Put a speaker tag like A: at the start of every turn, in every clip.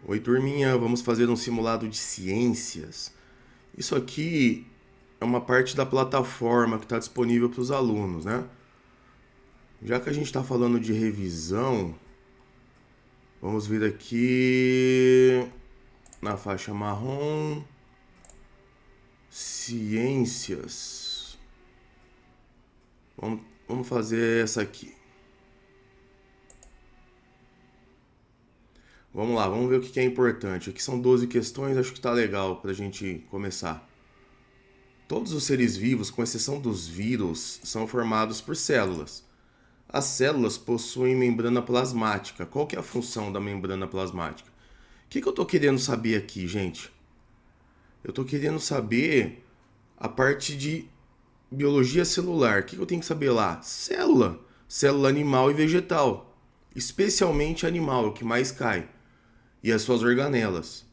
A: Oi, turminha, vamos fazer um simulado de ciências. Isso aqui é uma parte da plataforma que está disponível para os alunos, né? Já que a gente está falando de revisão, vamos vir aqui na faixa marrom, ciências. Vamos fazer essa aqui. Vamos lá, vamos ver o que é importante. Aqui são 12 questões, acho que está legal para a gente começar. Todos os seres vivos, com exceção dos vírus, são formados por células. As células possuem membrana plasmática. Qual que é a função da membrana plasmática? O que eu estou querendo saber aqui, gente? Eu estou querendo saber a parte de biologia celular. O que eu tenho que saber lá? Célula. Célula animal e vegetal. Especialmente animal, é o que mais cai. E as suas organelas.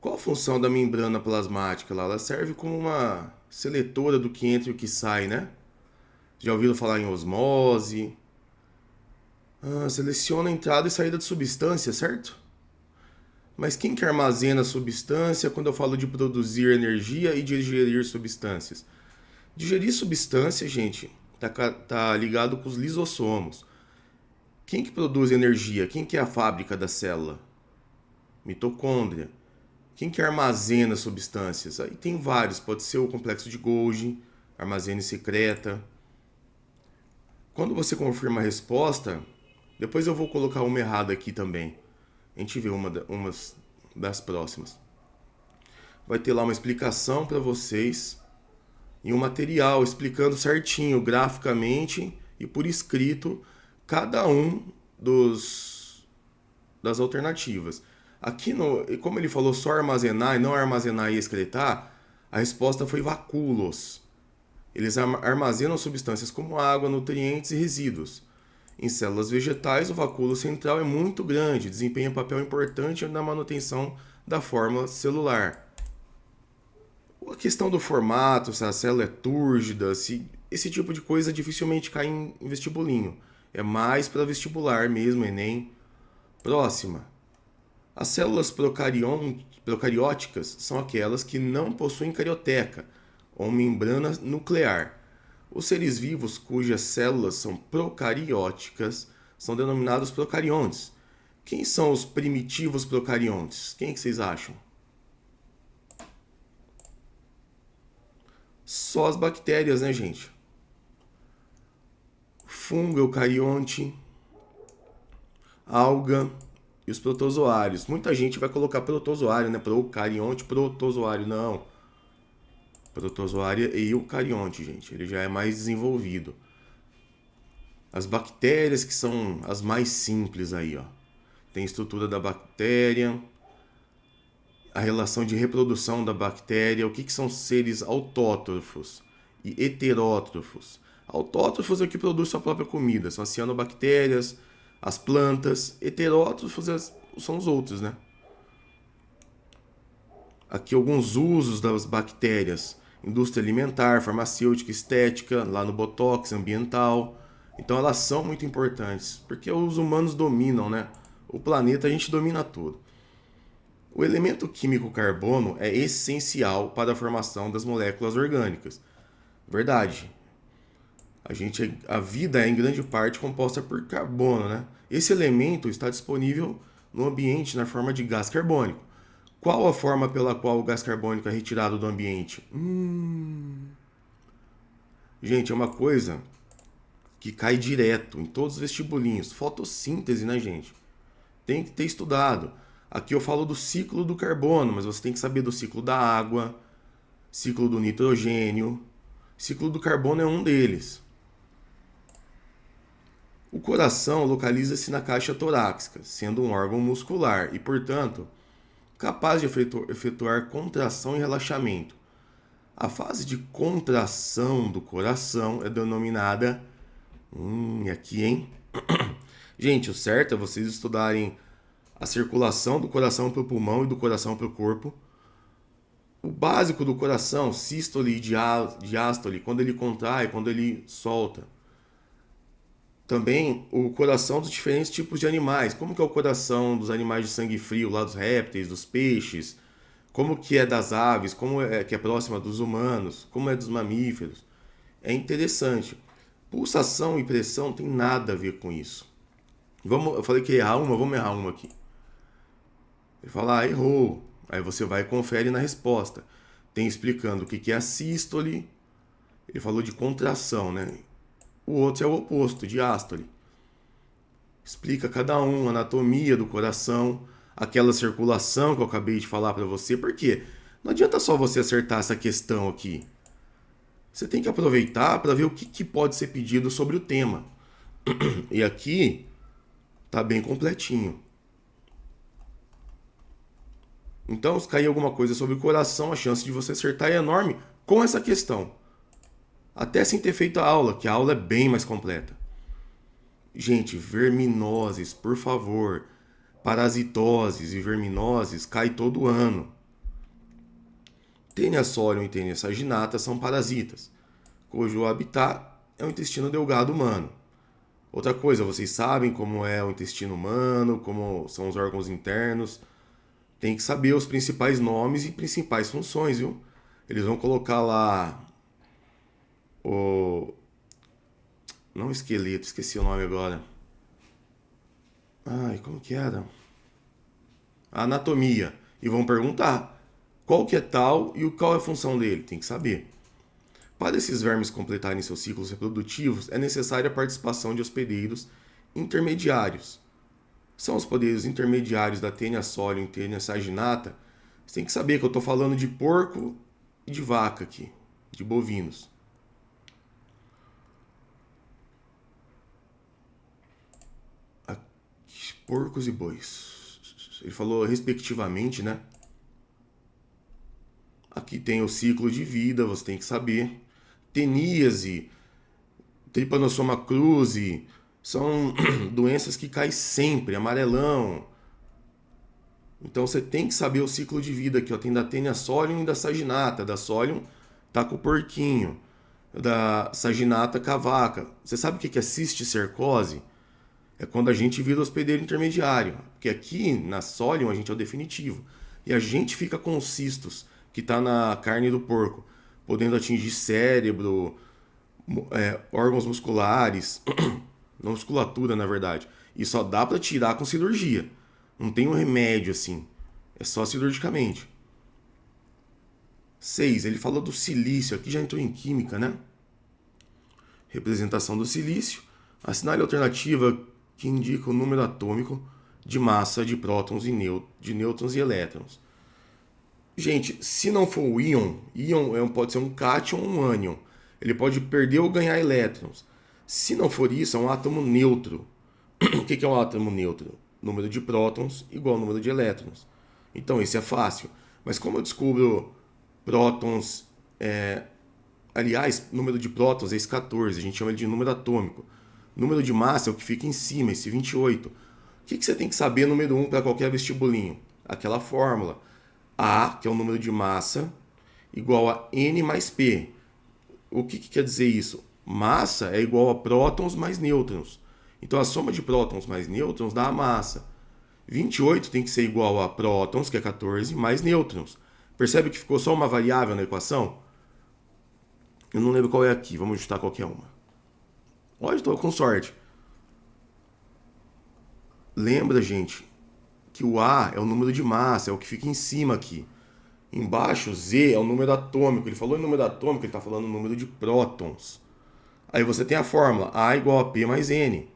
A: Qual a função da membrana plasmática lá? Ela serve como uma seletora do que entra e o que sai, né? Já ouviram falar em osmose? Seleciona a entrada e saída de substância, certo? Mas quem que armazena a substância quando eu falo de produzir energia e digerir substâncias? Digerir substância, gente, tá ligado com os lisossomos. Quem que produz energia? Quem que é a fábrica da célula? Mitocôndria. Quem que armazena substâncias? Aí tem vários, pode ser o complexo de Golgi, armazena e secreta. Quando você confirma a resposta, depois eu vou colocar uma errada aqui também. A gente vê umas das próximas. Vai ter lá uma explicação para vocês e um material explicando certinho, graficamente e por escrito, cada um das alternativas. Aqui, como ele falou só armazenar e não armazenar e excretar, a resposta foi vacúolos. Eles armazenam substâncias como água, nutrientes e resíduos. Em células vegetais, o vacúolo central é muito grande, desempenha um papel importante na manutenção da forma celular. A questão do formato, se a célula é túrgida, se esse tipo de coisa dificilmente cai em vestibulinho. É mais para vestibular mesmo, Enem. Próxima. As células procarióticas são aquelas que não possuem carioteca ou membrana nuclear. Os seres vivos cujas células são procarióticas são denominados procariontes. Quem são os primitivos procariontes? Quem que vocês acham? Só as bactérias, né, gente? Fungo, eucarionte, alga e os protozoários. Muita gente vai colocar protozoário, né? Procarionte, protozoário. Não. Protozoário e eucarionte, gente. Ele já é mais desenvolvido. As bactérias que são as mais simples aí, ó. Tem a estrutura da bactéria, a relação de reprodução da bactéria, o que são seres autótrofos e heterótrofos. Autótrofos é o que produz sua própria comida, são as cianobactérias, as plantas. Heterótrofos são os outros, né? Aqui alguns usos das bactérias: indústria alimentar, farmacêutica, estética, lá no Botox, ambiental. Então elas são muito importantes, porque os humanos dominam, né? O planeta a gente domina tudo. O elemento químico carbono é essencial para a formação das moléculas orgânicas. Verdade. A vida é em grande parte composta por carbono, né? Esse elemento está disponível no ambiente na forma de gás carbônico. Qual a forma pela qual o gás carbônico é retirado do ambiente? Gente, é uma coisa que cai direto em todos os vestibulinhos. Fotossíntese, né, gente? Tem que ter estudado. Aqui eu falo do ciclo do carbono, mas você tem que saber do ciclo da água, ciclo do nitrogênio. Ciclo do carbono é um deles. O coração localiza-se na caixa torácica, sendo um órgão muscular e, portanto, capaz de efetuar contração e relaxamento. A fase de contração do coração é denominada. E aqui, hein? Gente, o certo é vocês estudarem a circulação do coração para o pulmão e do coração para o corpo. O básico do coração, sístole e diástole, quando ele contrai, quando ele solta. Também o coração dos diferentes tipos de animais. Como que é o coração dos animais de sangue frio, lá dos répteis, dos peixes? Como que é das aves? Como é que é próxima dos humanos? Como é dos mamíferos? É interessante. Pulsação e pressão tem nada a ver com isso. Eu falei que ia errar uma, vamos errar uma aqui. Ele fala, errou. Aí você vai e confere na resposta. Tem explicando o que é a sístole. Ele falou de contração, né? O outro é o oposto, de ástole. Explica cada um, a anatomia do coração, aquela circulação que eu acabei de falar para você. Por quê? Não adianta só você acertar essa questão aqui. Você tem que aproveitar para ver o que pode ser pedido sobre o tema. E aqui tá bem completinho. Então, se cair alguma coisa sobre o coração, a chance de você acertar é enorme com essa questão. Até sem ter feito a aula, que a aula é bem mais completa. Gente, verminoses, por favor. Parasitoses e verminoses cai todo ano. Taenia solium e Taenia saginata são parasitas, cujo habitat é o intestino delgado humano. Outra coisa, vocês sabem como é o intestino humano, como são os órgãos internos. Tem que saber os principais nomes e principais funções, viu? Eles vão colocar lá o... Não o esqueleto, esqueci o nome agora. Ai, como que era? A anatomia. E vão perguntar qual que é tal e qual é a função dele. Tem que saber. Para esses vermes completarem seus ciclos reprodutivos, é necessária a participação de hospedeiros intermediários. São os hospedeiros intermediários da Taenia solium e Taenia saginata. Você tem que saber que eu estou falando de porco e de vaca aqui, de bovinos. Aqui, porcos e bois. Ele falou respectivamente, né? Aqui tem o ciclo de vida, você tem que saber. Teníase, Trypanosoma cruzi, são doenças que caem sempre, amarelão. Então você tem que saber o ciclo de vida aqui, ó. Tem da Taenia solium e da saginata. Da solium tá com o porquinho. Da saginata com a vaca. Você sabe o que é cisticercose? É quando a gente vira hospedeiro intermediário. Porque aqui na solium a gente é o definitivo. E a gente fica com os cistos, que tá na carne do porco, podendo atingir cérebro, órgãos musculares, na musculatura, na verdade. E só dá para tirar com cirurgia. Não tem um remédio assim. É só cirurgicamente. 6. Ele falou do silício. Aqui já entrou em química, né? Representação do silício. Assinale a alternativa que indica o número atômico de massa de prótons e de nêutrons e elétrons. Gente, se não for o íon pode ser um cátion ou um ânion. Ele pode perder ou ganhar elétrons. Se não for isso, é um átomo neutro. O que é um átomo neutro? Número de prótons igual ao número de elétrons. Então, esse é fácil. Mas como eu descubro prótons... Aliás, número de prótons é esse 14. A gente chama ele de número atômico. Número de massa é o que fica em cima, esse 28. O que você tem que saber número 1 para qualquer vestibulinho? Aquela fórmula. A, que é o número de massa, igual a N mais P. O que quer dizer isso? Massa é igual a prótons mais nêutrons. Então a soma de prótons mais nêutrons dá a massa. 28 tem que ser igual a prótons, que é 14, mais nêutrons. Percebe que ficou só uma variável na equação? Eu não lembro qual é aqui, vamos juntar qualquer uma. Olha, estou com sorte. Lembra, gente, que o A é o número de massa, é o que fica em cima aqui. Embaixo, Z é o número atômico. Ele falou em número atômico, ele está falando o número de prótons. Aí você tem a fórmula A igual a P mais N.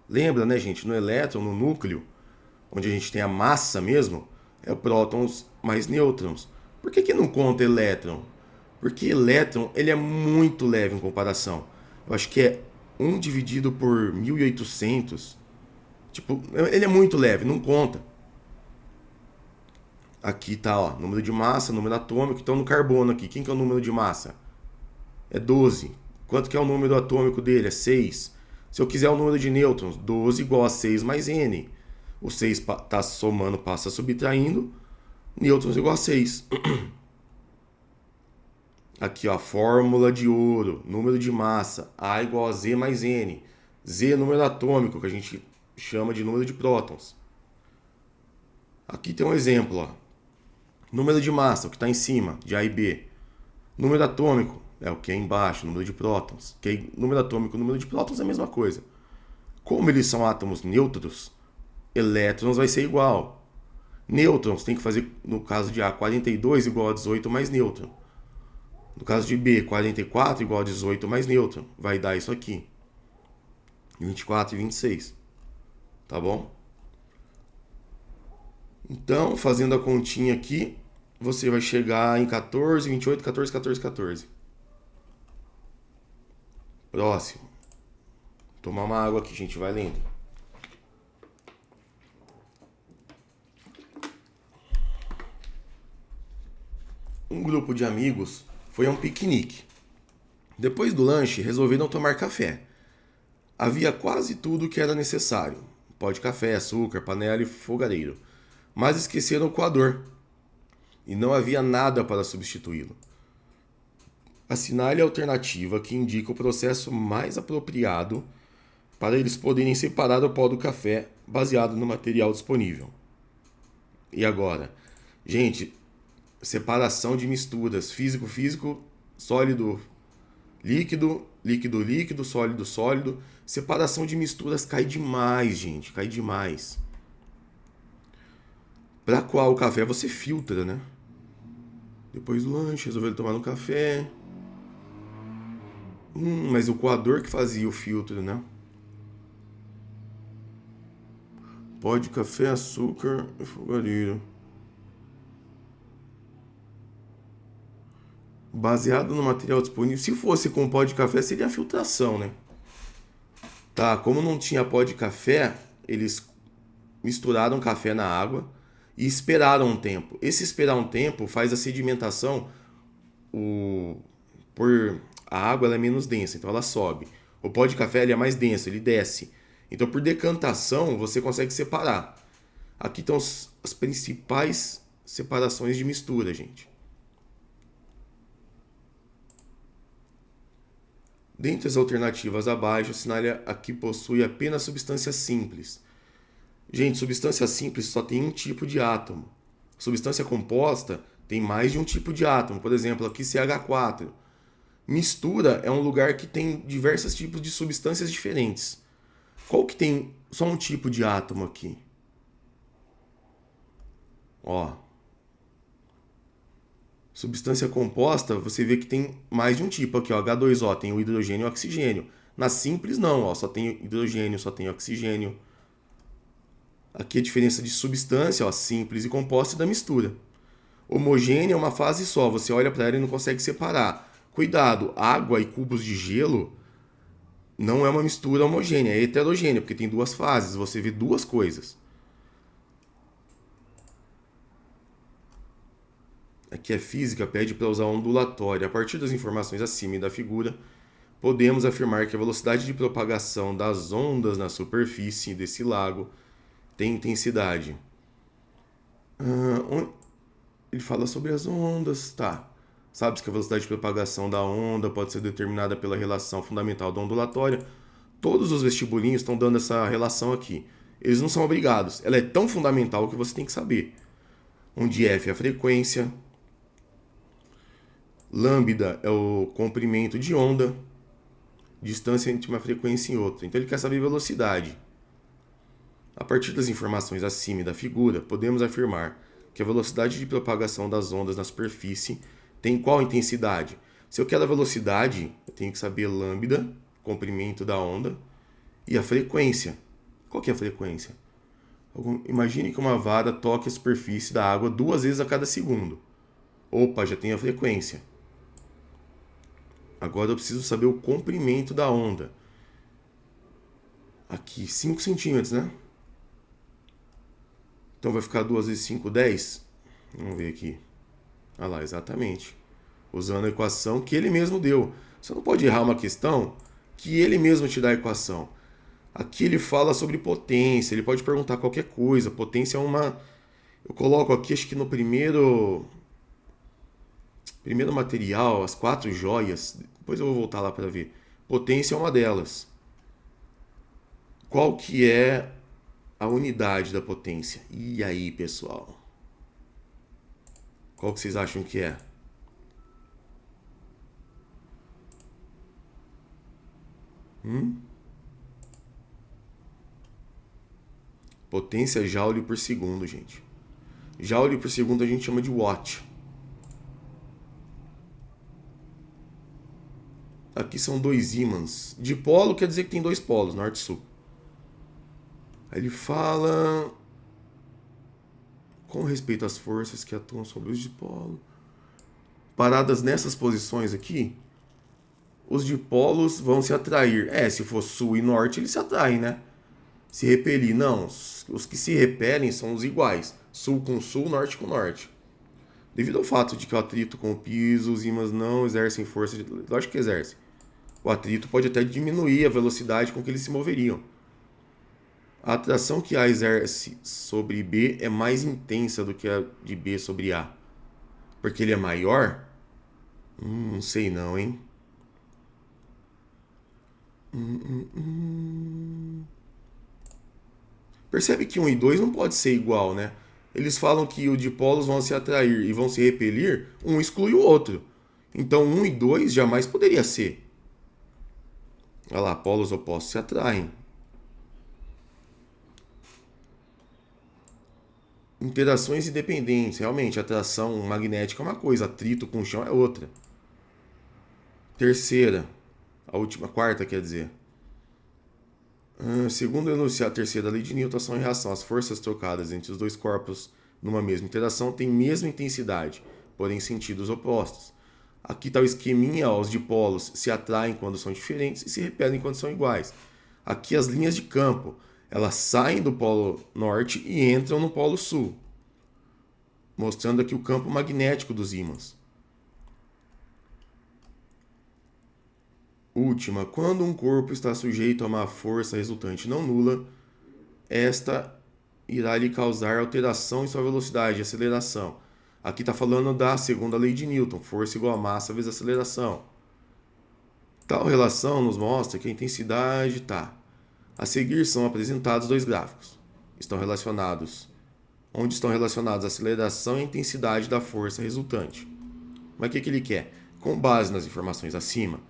A: Lembra, né, gente? No elétron, no núcleo, onde a gente tem a massa mesmo, é prótons mais nêutrons. Por que não conta elétron? Porque elétron ele é muito leve em comparação. Eu acho que é 1 dividido por 1800. Tipo, ele é muito leve, não conta. Aqui tá, ó, número de massa, número atômico. Então no carbono aqui, quem que é o número de massa? É 12. Quanto que é o número atômico dele? É 6. Se eu quiser o número de nêutrons, 12 igual a 6 mais N. O 6 está somando, passa subtraindo. Nêutrons igual a 6. Aqui, ó, fórmula de ouro. Número de massa. A igual a Z mais N. Z, número atômico, que a gente chama de número de prótons. Aqui tem um exemplo, ó. Número de massa, o que está em cima, de A e B. Número atômico, é o que é embaixo, número de prótons. Número atômico e número de prótons é a mesma coisa. Como eles são átomos neutros, elétrons vai ser igual. Nêutrons tem que fazer, no caso de A, 42 igual a 18 mais nêutron. No caso de B, 44 igual a 18 mais nêutron. Vai dar isso aqui. 24 e 26. Tá bom? Então, fazendo a continha aqui, você vai chegar em 14, 28, 14, 14, 14. Próximo. Tomar uma água aqui, gente. Vai lendo. Um grupo de amigos foi a um piquenique. Depois do lanche, resolveram tomar café. Havia quase tudo o que era necessário: pó de café, açúcar, panela e fogareiro. Mas esqueceram o coador. E não havia nada para substituí-lo. Assinale a alternativa que indica o processo mais apropriado para eles poderem separar o pó do café baseado no material disponível. E agora? Gente, separação de misturas: físico-físico, sólido-líquido, líquido-líquido, sólido-sólido. Separação de misturas cai demais, gente, cai demais. Para coar o café você filtra, né? Depois do lanche, resolveram tomar um café. Mas o coador que fazia o filtro, né? Pó de café, açúcar e fogareiro. Baseado no material disponível. Se fosse com pó de café, seria a filtração, né? Tá, como não tinha pó de café, eles misturaram café na água e esperaram um tempo. Esse esperar um tempo faz a sedimentação, por a água ela é menos densa, então ela sobe. O pó de café ele é mais denso, ele desce. Então por decantação você consegue separar. Aqui estão as principais separações de mistura, gente. Dentre as alternativas abaixo, assinale a que possui apenas substância simples. Gente, substância simples só tem um tipo de átomo. Substância composta tem mais de um tipo de átomo. Por exemplo, aqui CH4. Mistura é um lugar que tem diversos tipos de substâncias diferentes. Qual que tem só um tipo de átomo aqui? Ó. Substância composta, você vê que tem mais de um tipo aqui, ó. H2O, tem o hidrogênio e o oxigênio. Na simples não, ó, só tem hidrogênio, só tem oxigênio. Aqui a diferença de substância, ó, simples e composta, da mistura. Homogênea é uma fase só, você olha para ela e não consegue separar. Cuidado, água e cubos de gelo não é uma mistura homogênea, é heterogênea, porque tem duas fases, você vê duas coisas. Aqui é física, pede para usar ondulatório. A partir das informações acima e da figura, podemos afirmar que a velocidade de propagação das ondas na superfície desse lago tem intensidade. Ele fala sobre as ondas, tá. Sabe-se que a velocidade de propagação da onda pode ser determinada pela relação fundamental da ondulatória. Todos os vestibulinhos estão dando essa relação aqui. Eles não são obrigados. Ela é tão fundamental que você tem que saber. Onde F é a frequência, lambda é o comprimento de onda, distância entre uma frequência e outra. Então ele quer saber velocidade. A partir das informações acima e da figura, podemos afirmar que a velocidade de propagação das ondas na superfície tem qual intensidade? Se eu quero a velocidade, eu tenho que saber lambda, comprimento da onda, e a frequência. Qual que é a frequência? Imagine que uma vara toque a superfície da água 2 vezes a cada segundo. Opa, já tenho a frequência. Agora eu preciso saber o comprimento da onda. Aqui, 5 centímetros, né? Então vai ficar 2 vezes 5, 10? Vamos ver aqui. Ah lá, exatamente. Usando a equação que ele mesmo deu. Você não pode errar uma questão que ele mesmo te dá a equação. Aqui ele fala sobre potência, ele pode perguntar qualquer coisa. Potência é uma... Eu coloco aqui, acho que no primeiro material, as 4 joias. Depois eu vou voltar lá para ver. Potência é uma delas. qual que é a unidade da potência? E aí, pessoal? Qual que vocês acham que é? Potência Joule por segundo, gente. Joule por segundo a gente chama de watt. Aqui são dois ímãs. Dipolo quer dizer que tem dois polos, norte e sul. Aí ele fala com respeito às forças que atuam sobre os dipolos. Paradas nessas posições aqui, os dipolos vão se atrair. Se for sul e norte, eles se atraem, né? Se repelir, não. Os que se repelem são os iguais. Sul com sul, norte com norte. Devido ao fato de que o atrito com o piso, os ímãs não exercem força. Lógico que exercem. O atrito pode até diminuir a velocidade com que eles se moveriam. A atração que A exerce sobre B é mais intensa do que a de B sobre A. Porque ele é maior? Não sei não, hein? Percebe que 1 e 2 não pode ser igual, né? Eles falam que os dipolos vão se atrair e vão se repelir, um exclui o outro. Então 1 e 2 jamais poderia ser. Olha lá, polos opostos se atraem. Interações independentes. Realmente, atração magnética é uma coisa, atrito com o chão é outra. Terceira, quarta, quer dizer. Segundo o enunciado terceira lei de Newton, ação e reação. As forças trocadas entre os dois corpos numa mesma interação têm mesma intensidade, porém sentidos opostos. Aqui está o esqueminha, os dipolos se atraem quando são diferentes e se repelem quando são iguais. Aqui as linhas de campo, elas saem do polo norte e entram no polo sul, mostrando aqui o campo magnético dos ímãs. Última, quando um corpo está sujeito a uma força resultante não nula, esta irá lhe causar alteração em sua velocidade e aceleração. Aqui está falando da segunda lei de Newton, força igual a massa vezes aceleração. Tal relação nos mostra que a intensidade está. A seguir são apresentados dois gráficos. Onde estão relacionados a aceleração e a intensidade da força resultante. Mas o que ele quer? Com base nas informações acima,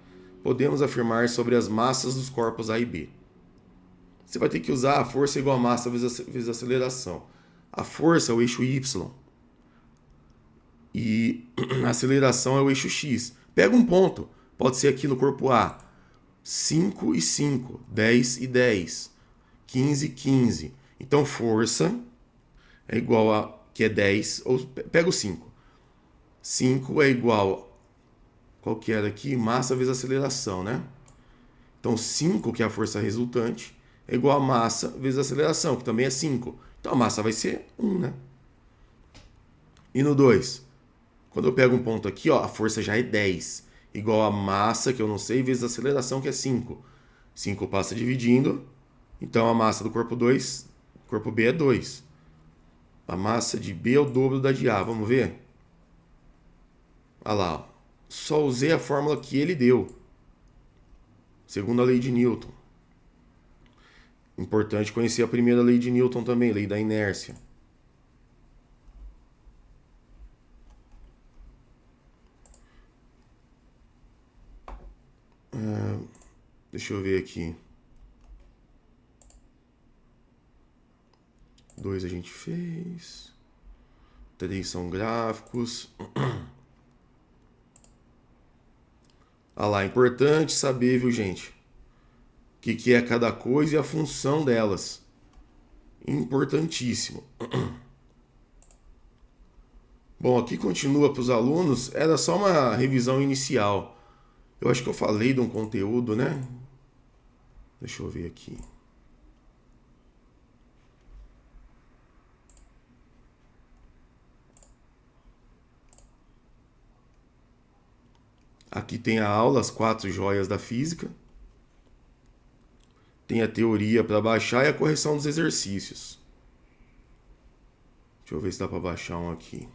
A: podemos afirmar sobre as massas dos corpos A e B. Você vai ter que usar a força igual a massa vezes a aceleração. A força é o eixo Y. E a aceleração é o eixo X. Pega um ponto. Pode ser aqui no corpo A. 5 e 5. 10 e 10. 15 e 15. Então, força é igual a... que é 10. Ou pega o 5. 5 é igual... Qual que era aqui? Massa vezes aceleração, né? Então, 5, que é a força resultante, é igual a massa vezes a aceleração, que também é 5. Então, a massa vai ser 1, né? E no 2? Quando eu pego um ponto aqui, ó, a força já é 10. Igual a massa, que eu não sei, vezes a aceleração, que é 5. 5 passa dividindo. Então, a massa do corpo 2, corpo B é 2. A massa de B é o dobro da de A. Vamos ver? Olha lá, ó. Só usei a fórmula que ele deu. Segundo a lei de Newton. Importante conhecer a primeira lei de Newton também, lei da inércia. Deixa eu ver aqui. 2 a gente fez. 3 são gráficos. Ah lá, importante saber, viu, gente? O que é cada coisa e a função delas. Importantíssimo. Bom, aqui continua para os alunos. Era só uma revisão inicial. Eu acho que eu falei de um conteúdo, né? Deixa eu ver aqui. Aqui tem a aula, as 4 joias da física. Tem a teoria para baixar e a correção dos exercícios. Deixa eu ver se dá para baixar um aqui.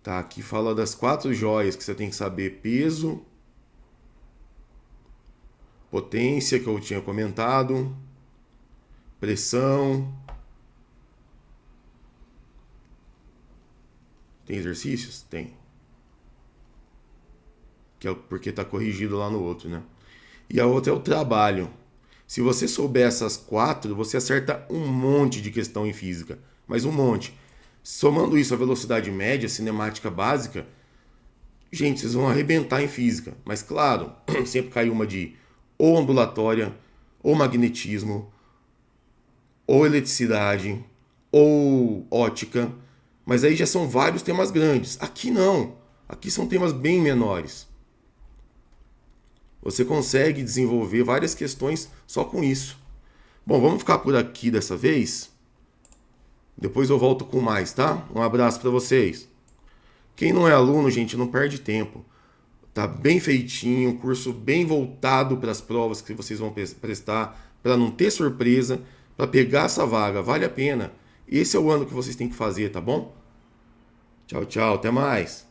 A: Tá, aqui fala das 4 joias que você tem que saber: peso, Potência, que eu tinha comentado. Pressão. Tem exercícios? Tem. Que é porque está corrigido lá no outro, né? E a outra é o trabalho. Se você souber essas 4, você acerta um monte de questão em física. Mas um monte. Somando isso à velocidade média, cinemática básica, gente, vocês vão arrebentar em física. Mas claro, sempre cai uma de ou ondulatória, ou magnetismo, ou eletricidade, ou ótica. Mas aí já são vários temas grandes. Aqui não. Aqui são temas bem menores. Você consegue desenvolver várias questões só com isso. Bom, vamos ficar por aqui dessa vez. Depois eu volto com mais, tá? Um abraço para vocês. Quem não é aluno, gente, não perde tempo. Tá bem feitinho, um curso bem voltado para as provas que vocês vão prestar, para não ter surpresa, para pegar essa vaga. Vale a pena. Esse é o ano que vocês têm que fazer, tá bom? Tchau, tchau. Até mais.